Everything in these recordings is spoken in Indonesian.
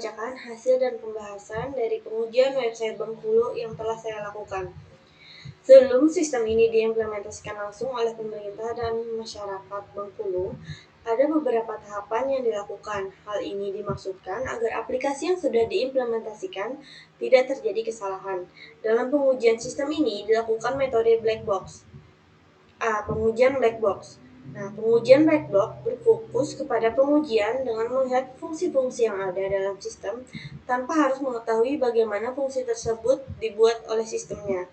membacakan hasil dan pembahasan dari pengujian website Bengkulu yang telah saya lakukan. Sebelum sistem ini diimplementasikan langsung oleh pemerintah dan masyarakat Bengkulu, ada beberapa tahapan yang dilakukan. Hal ini dimaksudkan agar aplikasi yang sudah diimplementasikan tidak terjadi kesalahan. Dalam pengujian sistem ini dilakukan metode black box. Pengujian black box. Pengujian black box berfokus kepada pengujian dengan melihat fungsi-fungsi yang ada dalam sistem tanpa harus mengetahui bagaimana fungsi tersebut dibuat oleh sistemnya.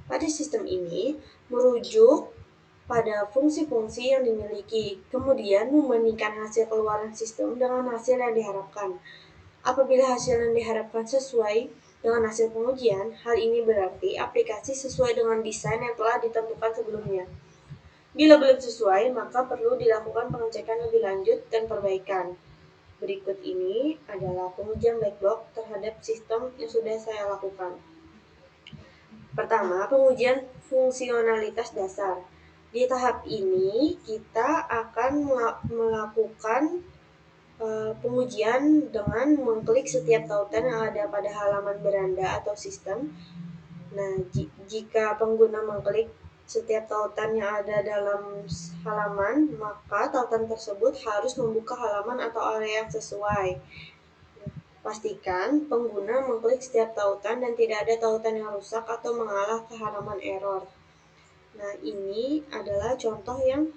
Pada sistem ini, merujuk pada fungsi-fungsi yang dimiliki, kemudian membandingkan hasil keluaran sistem dengan hasil yang diharapkan. Apabila hasil yang diharapkan sesuai dengan hasil pengujian, hal ini berarti aplikasi sesuai dengan desain yang telah ditentukan sebelumnya. Bila belum sesuai, maka perlu dilakukan pengecekan lebih lanjut dan perbaikan. Berikut ini adalah pengujian black box terhadap sistem yang sudah saya lakukan. Pertama, pengujian fungsionalitas dasar. Di tahap ini, kita akan melakukan pengujian dengan mengklik setiap tautan yang ada pada halaman beranda atau sistem. Jika pengguna mengklik setiap tautan yang ada dalam halaman, maka tautan tersebut harus membuka halaman atau area yang sesuai. Pastikan pengguna mengklik setiap tautan dan tidak ada tautan yang rusak atau mengalah ke halaman error. Ini adalah contoh yang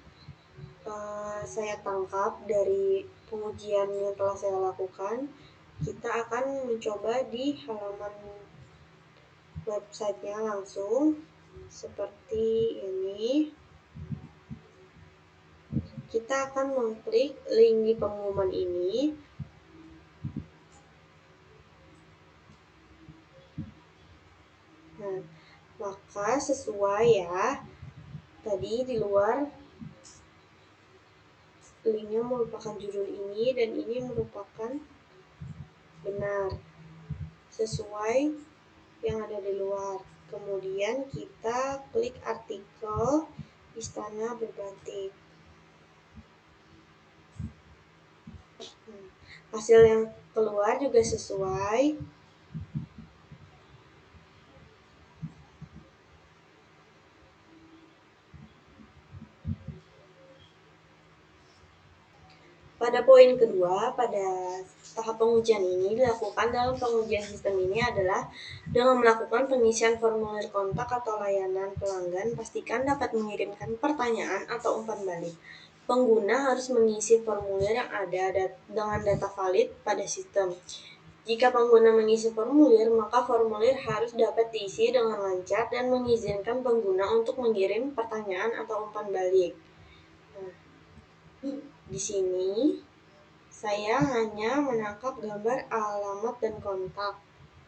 saya tangkap dari pengujian yang telah saya lakukan. Kita akan mencoba di halaman websitenya langsung seperti ini. Kita akan mengklik link di pengumuman ini. Maka sesuai ya, tadi di luar linknya merupakan judul ini dan ini merupakan benar sesuai yang ada di luar. Kemudian kita klik artikel Istana Berbatik. Hasil yang keluar juga sesuai. Pada poin kedua, pada tahap pengujian ini dilakukan dalam pengujian sistem ini adalah dengan melakukan pengisian formulir kontak atau layanan pelanggan, pastikan dapat mengirimkan pertanyaan atau umpan balik. Pengguna harus mengisi formulir yang ada dengan data valid pada sistem. Jika pengguna mengisi formulir, maka formulir harus dapat diisi dengan lancar dan mengizinkan pengguna untuk mengirim pertanyaan atau umpan balik. Di sini saya hanya menangkap gambar alamat dan kontak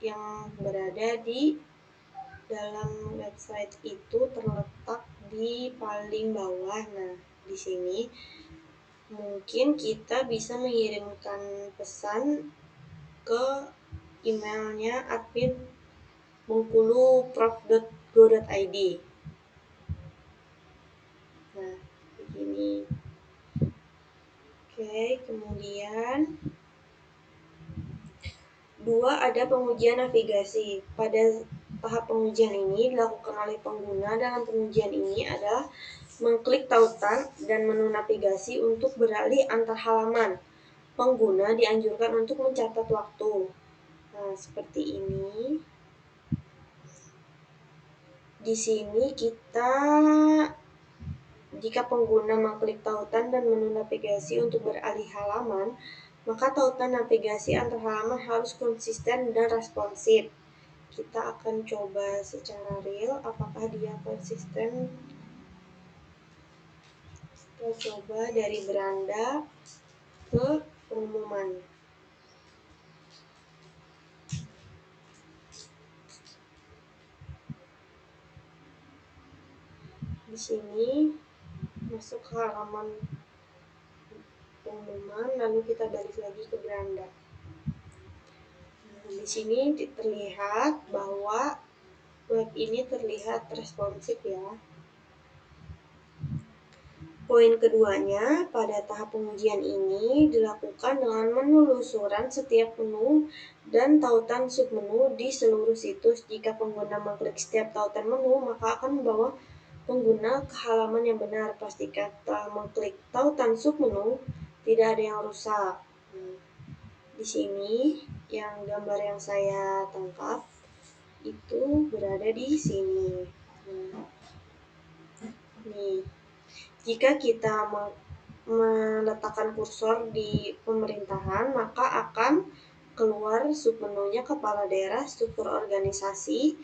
yang berada di dalam website itu terletak di paling bawah. Di sini mungkin kita bisa mengirimkan pesan ke emailnya admin bengkuluprof.go.id. Begini. Kemudian 2 ada pengujian navigasi. Pada tahap pengujian ini dilakukan oleh pengguna dalam pengujian ini adalah mengklik tautan dan menu navigasi untuk beralih antar halaman. Pengguna dianjurkan untuk mencatat waktu. Seperti ini. Di sini jika pengguna mengklik tautan dan menu navigasi untuk beralih halaman, maka tautan navigasi antar halaman harus konsisten dan responsif. Kita akan coba secara real apakah dia konsisten. Kita coba dari beranda ke pengumuman. Di sini masuk ke halaman pengumuman, lalu kita balik lagi ke beranda. Di sini terlihat bahwa web ini terlihat responsif ya. Poin keduanya, pada tahap pengujian ini dilakukan dengan penelusuran setiap menu dan tautan submenu di seluruh situs. Jika pengguna mengklik setiap tautan menu, maka akan membawa pengguna ke halaman yang benar. Pastikan setelah mengklik tautan submenu, tidak ada yang rusak. Di sini, yang gambar yang saya tangkap itu berada di sini. Nih, jika kita meletakkan kursor di pemerintahan, maka akan keluar submenunya kepala daerah, struktur organisasi,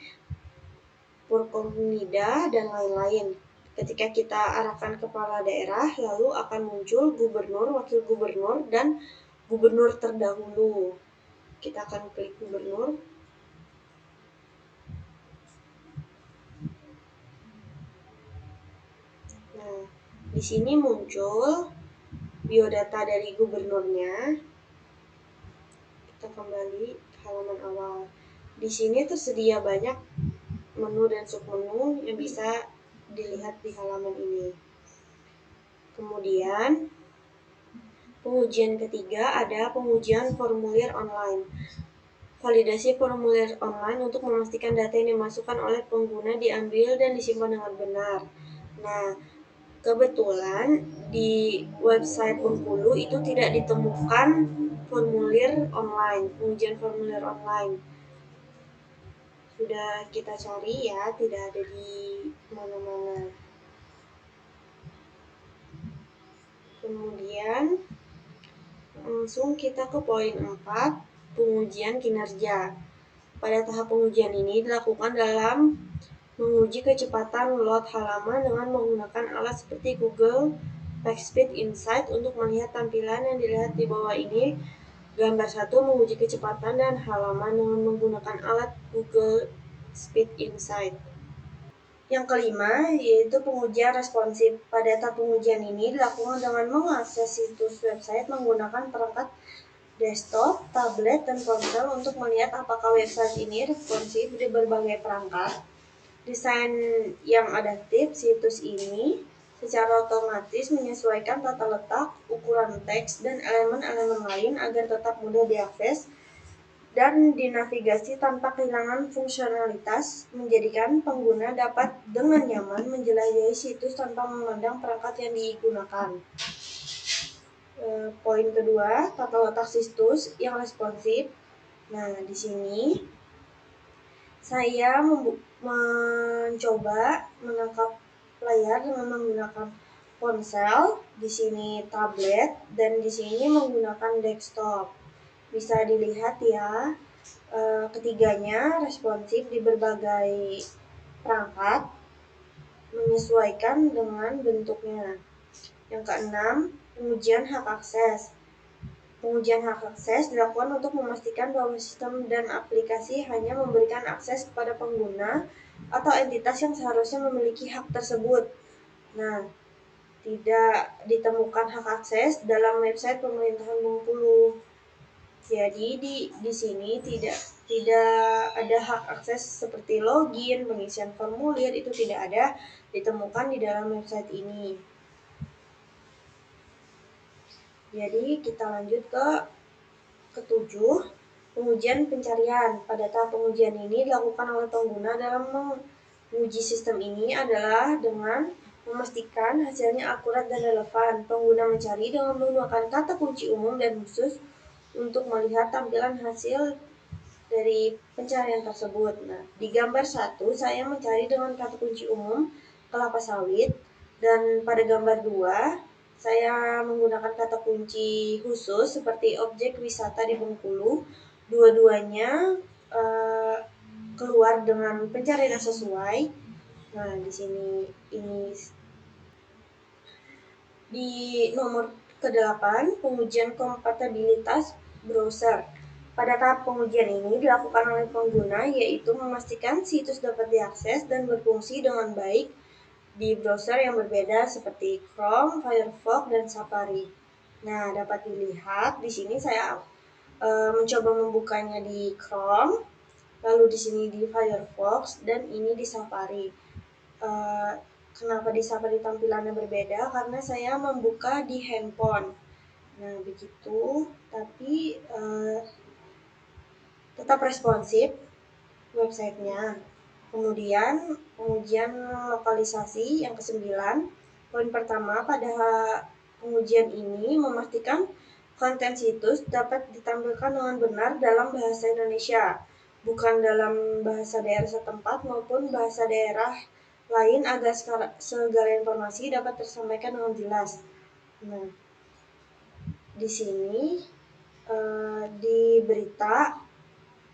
Forkompimda, dan lain-lain. Ketika kita arahkan kepala daerah, lalu akan muncul gubernur, wakil gubernur, dan gubernur terdahulu. Kita akan klik gubernur. Nah, di sini muncul biodata dari gubernurnya. Kita kembali ke halaman awal. Di sini tersedia banyak menu dan submenu yang bisa dilihat di halaman ini. Kemudian, pengujian ketiga ada pengujian formulir online. Validasi formulir online untuk memastikan data yang dimasukkan oleh pengguna diambil dan disimpan dengan benar. Nah, kebetulan di website Bengkulu itu tidak ditemukan formulir online, pengujian formulir online. Sudah kita cari ya, tidak ada di mana-mana. Kemudian langsung kita ke poin 4, pengujian kinerja. Pada tahap pengujian ini dilakukan dalam menguji kecepatan load halaman dengan menggunakan alat seperti Google PageSpeed Insight untuk melihat tampilan yang dilihat di bawah ini. Gambar 1 menguji kecepatan dan halaman dengan menggunakan alat Google Speed Insight. Yang kelima, yaitu pengujian responsif. Pada tahap pengujian ini dilakukan dengan mengakses situs website menggunakan perangkat desktop, tablet, dan ponsel untuk melihat apakah website ini responsif di berbagai perangkat. Desain yang adaptif situs ini secara otomatis menyesuaikan tata letak, ukuran teks, dan elemen-elemen lain agar tetap mudah diakses dan dinavigasi tanpa kehilangan fungsionalitas, menjadikan pengguna dapat dengan nyaman menjelajahi situs tanpa memandang perangkat yang digunakan. Poin kedua, tata letak situs yang responsif. Nah, di sini saya mencoba menangkap layar dengan menggunakan ponsel, di sini tablet, dan di sini menggunakan desktop. Bisa dilihat ya, ketiganya responsif di berbagai perangkat, menyesuaikan dengan bentuknya. Yang keenam, pengujian hak akses. Pengujian hak akses dilakukan untuk memastikan bahwa sistem dan aplikasi hanya memberikan akses kepada pengguna atau entitas yang seharusnya memiliki hak tersebut. Nah, tidak ditemukan hak akses dalam website pemerintahan Bengkulu. Jadi di sini tidak ada hak akses seperti login, pengisian formulir, itu tidak ada ditemukan di dalam website ini. Jadi kita lanjut ke ketujuh, pengujian pencarian. Pada tahap pengujian ini dilakukan oleh pengguna dalam menguji sistem ini adalah dengan memastikan hasilnya akurat dan relevan. Pengguna mencari dengan menggunakan kata kunci umum dan khusus untuk melihat tampilan hasil dari pencarian tersebut. Nah, di gambar 1 saya mencari dengan kata kunci umum kelapa sawit, dan pada gambar 2 saya menggunakan kata kunci khusus seperti objek wisata di Bengkulu. Dua-duanya keluar dengan pencarian yang sesuai. Nah, di sini ini di nomor ke-8, pengujian kompatibilitas browser. Pada tahap pengujian ini dilakukan oleh pengguna, yaitu memastikan situs dapat diakses dan berfungsi dengan baik di browser yang berbeda seperti Chrome, Firefox, dan Safari. Nah, dapat dilihat di sini saya mencoba membukanya di Chrome, lalu di sini di Firefox, dan ini di Safari. Kenapa disapa di tampilannya berbeda? Karena saya membuka di handphone. Nah, begitu. Tapi tetap responsif websitenya. Kemudian pengujian lokalisasi yang kesembilan. Poin pertama, pada pengujian ini memastikan konten situs dapat ditampilkan dengan benar dalam bahasa Indonesia, bukan dalam bahasa daerah setempat maupun bahasa daerah lain, agar segala informasi dapat tersampaikan dengan jelas. Nah, di sini di berita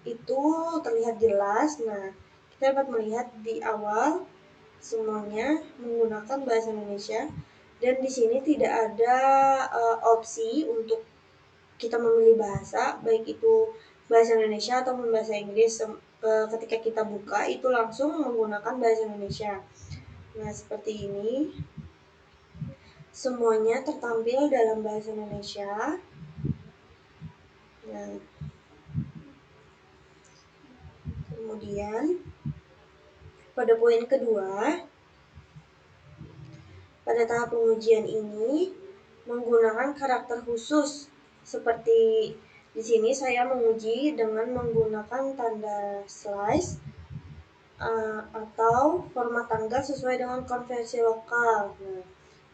itu terlihat jelas. Nah, kita dapat melihat di awal semuanya menggunakan bahasa Indonesia, dan di sini tidak ada opsi untuk kita memilih bahasa, baik itu bahasa Indonesia atau bahasa Inggris. Ketika kita buka itu langsung menggunakan bahasa Indonesia. Nah, seperti ini semuanya tertampil dalam bahasa Indonesia. Nah, kemudian pada poin kedua, pada tahap pengujian ini menggunakan karakter khusus. Seperti di sini saya menguji dengan menggunakan tanda slash atau format tanggal sesuai dengan konversi lokal. Nah,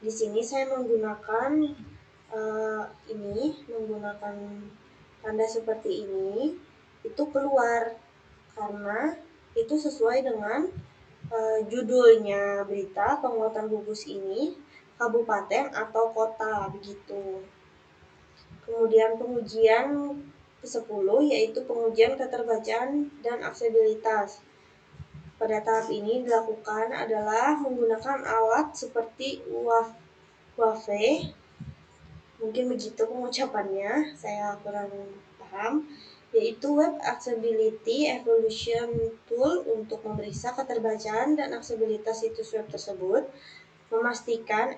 di sini saya menggunakan menggunakan tanda seperti ini, itu keluar karena itu sesuai dengan judulnya berita penguatan gugus ini, kabupaten atau kota, begitu. Kemudian pengujian ke-10 yaitu pengujian keterbacaan dan aksesibilitas. Pada tahap ini dilakukan adalah menggunakan alat seperti WAV, mungkin begitu pengucapannya, saya kurang paham, yaitu Web Accessibility Evaluation Tool untuk memeriksa keterbacaan dan aksesibilitas situs web tersebut, memastikan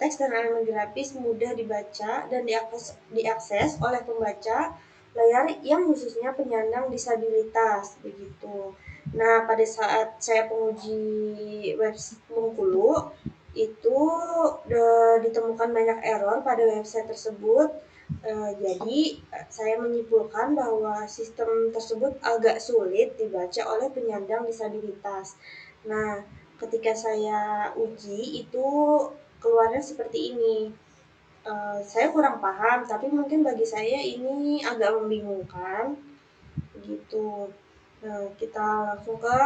teks dan elemen grafis mudah dibaca dan diakses oleh pembaca layar yang khususnya penyandang disabilitas, begitu. Nah, pada saat saya penguji website Bengkulu, itu ditemukan banyak error pada website tersebut. Jadi saya menyimpulkan bahwa sistem tersebut agak sulit dibaca oleh penyandang disabilitas. Nah, ketika saya uji itu keluarnya seperti ini. Saya kurang paham, tapi mungkin bagi saya ini agak membingungkan, gitu. Nah, kita langsung ke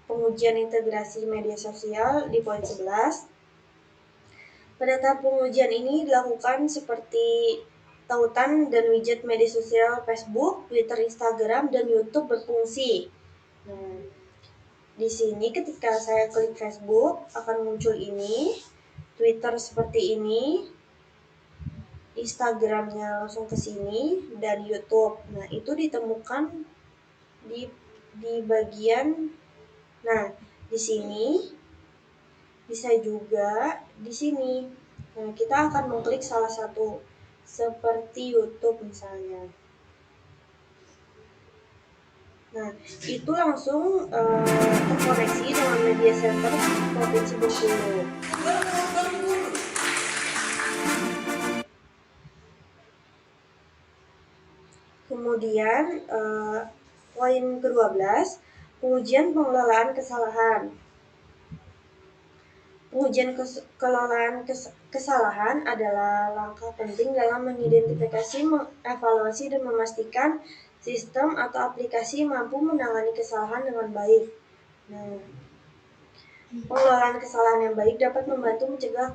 pengujian integrasi media sosial di poin 11. Pada tahap pengujian ini dilakukan seperti tautan dan widget media sosial Facebook, Twitter, Instagram, dan YouTube berfungsi. Nah, di sini ketika saya klik Facebook akan muncul ini, Twitter seperti ini, Instagramnya langsung ke sini, dan YouTube. Nah, itu ditemukan di bagian, nah di sini bisa juga di sini. Nah, kita akan mengklik salah satu seperti YouTube misalnya. Nah, itu langsung terkoneksi dengan media center Provinsi Bengkulu. Kemudian poin ke-12, pengujian pengelolaan kesalahan. Pengujian kesalahan adalah langkah penting dalam mengidentifikasi, mengevaluasi, dan memastikan sistem atau aplikasi mampu menangani kesalahan dengan baik. Nah, pengelolaan kesalahan yang baik dapat membantu mencegah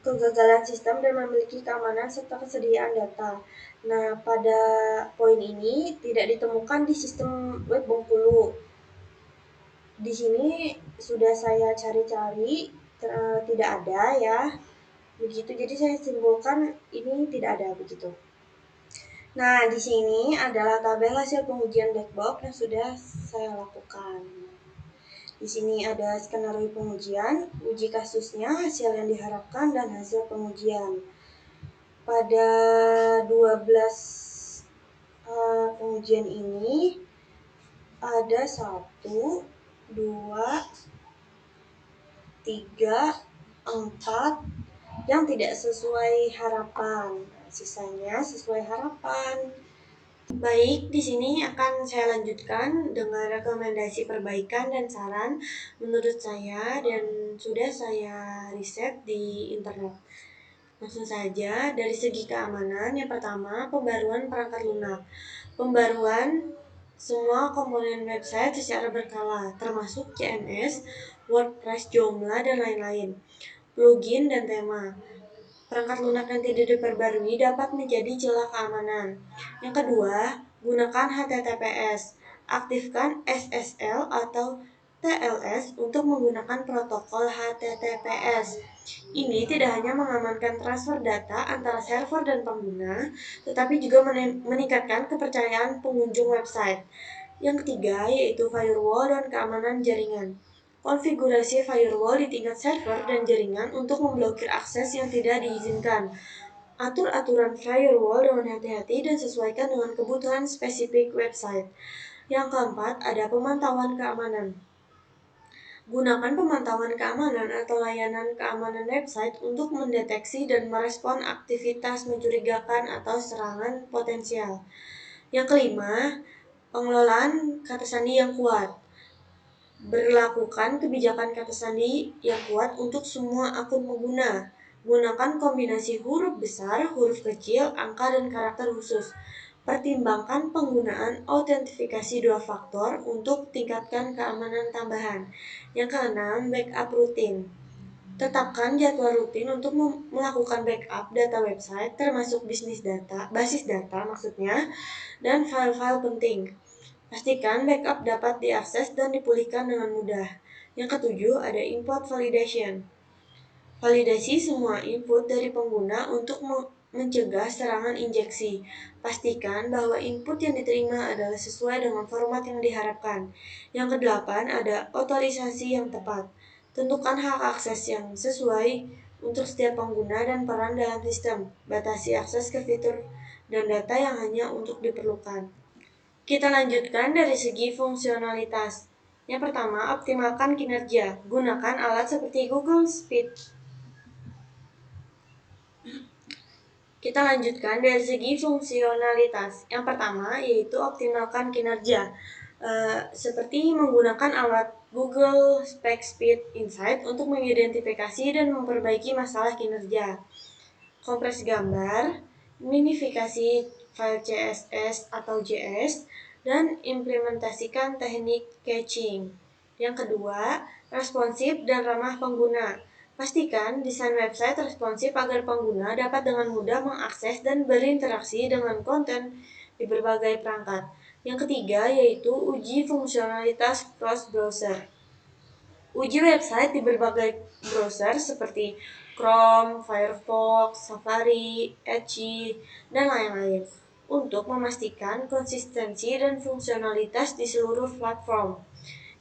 kegagalan sistem dan memiliki keamanan serta kesediaan data. Nah, pada poin ini tidak ditemukan di sistem web Bengkulu. Di sini sudah saya cari-cari, tidak ada ya. Begitu, jadi saya simpulkan ini tidak ada, begitu. Nah, di sini adalah tabel hasil pengujian black box yang sudah saya lakukan. Di sini ada skenario pengujian, uji kasusnya, hasil yang diharapkan, dan hasil pengujian. Pada 12 pengujian ini ada 1, 2, 3, 4 yang tidak sesuai harapan. Sisanya sesuai harapan. Baik, di sini akan saya lanjutkan dengan rekomendasi perbaikan dan saran menurut saya dan sudah saya riset di internet. Langsung saja, dari segi keamanan, yang pertama, pembaruan perangkat lunak. Pembaruan semua komponen website secara berkala, termasuk CMS, WordPress, Joomla, dan lain-lain. Plugin dan tema. Perangkat lunak yang tidak diperbarui dapat menjadi celah keamanan. Yang kedua, gunakan HTTPS. Aktifkan SSL atau TLS untuk menggunakan protokol HTTPS. Ini tidak hanya mengamankan transfer data antara server dan pengguna, tetapi juga meningkatkan kepercayaan pengunjung website. Yang ketiga, yaitu firewall dan keamanan jaringan. Konfigurasi firewall di tingkat server dan jaringan untuk memblokir akses yang tidak diizinkan. Atur aturan firewall dengan hati-hati dan sesuaikan dengan kebutuhan spesifik website. Yang keempat, ada pemantauan keamanan. Gunakan pemantauan keamanan atau layanan keamanan website untuk mendeteksi dan merespon aktivitas mencurigakan atau serangan potensial. Yang kelima, pengelolaan kata sandi yang kuat. Berlakukan kebijakan kata sandi yang kuat untuk semua akun pengguna. Gunakan kombinasi huruf besar, huruf kecil, angka, dan karakter khusus. Pertimbangkan penggunaan autentifikasi 2 faktor untuk tingkatkan keamanan tambahan. Yang keenam, backup rutin. Tetapkan jadwal rutin untuk melakukan backup data website termasuk basis data maksudnya, dan file-file penting. Pastikan backup dapat diakses dan dipulihkan dengan mudah. Yang ketujuh, ada input validation. Validasi semua input dari pengguna untuk mencegah serangan injeksi. Pastikan bahwa input yang diterima adalah sesuai dengan format yang diharapkan. Yang kedelapan, ada otorisasi yang tepat. Tentukan hak akses yang sesuai untuk setiap pengguna dan peran dalam sistem. Batasi akses ke fitur dan data yang hanya untuk diperlukan. Kita lanjutkan dari segi fungsionalitas. Yang pertama, optimalkan kinerja. Gunakan alat seperti Google Speed. Kita lanjutkan dari segi fungsionalitas. Yang pertama, yaitu optimalkan kinerja. Seperti menggunakan alat Google Speed Insight untuk mengidentifikasi dan memperbaiki masalah kinerja. Kompres gambar, minifikasi file CSS atau JS, dan implementasikan teknik caching. Yang kedua, responsif dan ramah pengguna. Pastikan desain website responsif agar pengguna dapat dengan mudah mengakses dan berinteraksi dengan konten di berbagai perangkat. Yang ketiga, yaitu uji fungsionalitas cross-browser. Uji website di berbagai browser seperti Chrome, Firefox, Safari, Edge, dan lain-lain untuk memastikan konsistensi dan fungsionalitas di seluruh platform.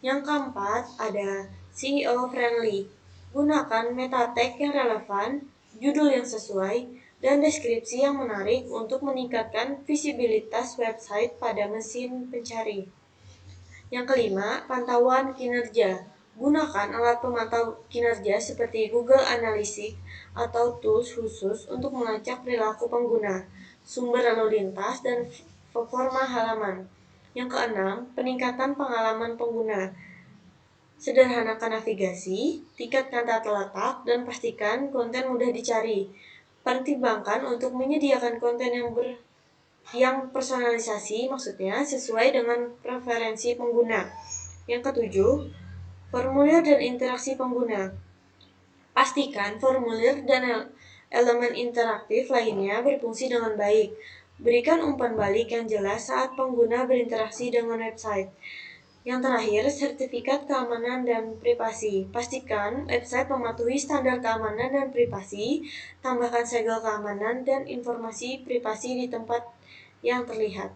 Yang keempat, ada SEO friendly. Gunakan meta tag yang relevan, judul yang sesuai, dan deskripsi yang menarik untuk meningkatkan visibilitas website pada mesin pencari. Yang kelima, pantauan kinerja. Gunakan alat pemantau kinerja seperti Google Analytics atau tools khusus untuk melacak perilaku pengguna, sumber lalu lintas, dan performa halaman. Yang keenam, peningkatan pengalaman pengguna. Sederhanakan navigasi, tingkatkan tata letak, dan pastikan konten mudah dicari. Pertimbangkan untuk menyediakan konten yang personalisasi, maksudnya sesuai dengan preferensi pengguna. Yang ketujuh, formulir dan interaksi pengguna. Pastikan formulir dan elemen interaktif lainnya berfungsi dengan baik. Berikan umpan balik yang jelas saat pengguna berinteraksi dengan website. Yang terakhir, sertifikat keamanan dan privasi. Pastikan website mematuhi standar keamanan dan privasi. Tambahkan segel keamanan dan informasi privasi di tempat yang terlihat.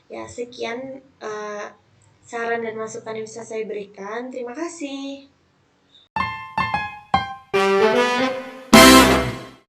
Ya, sekian saran dan masukan yang bisa saya berikan. Terima kasih.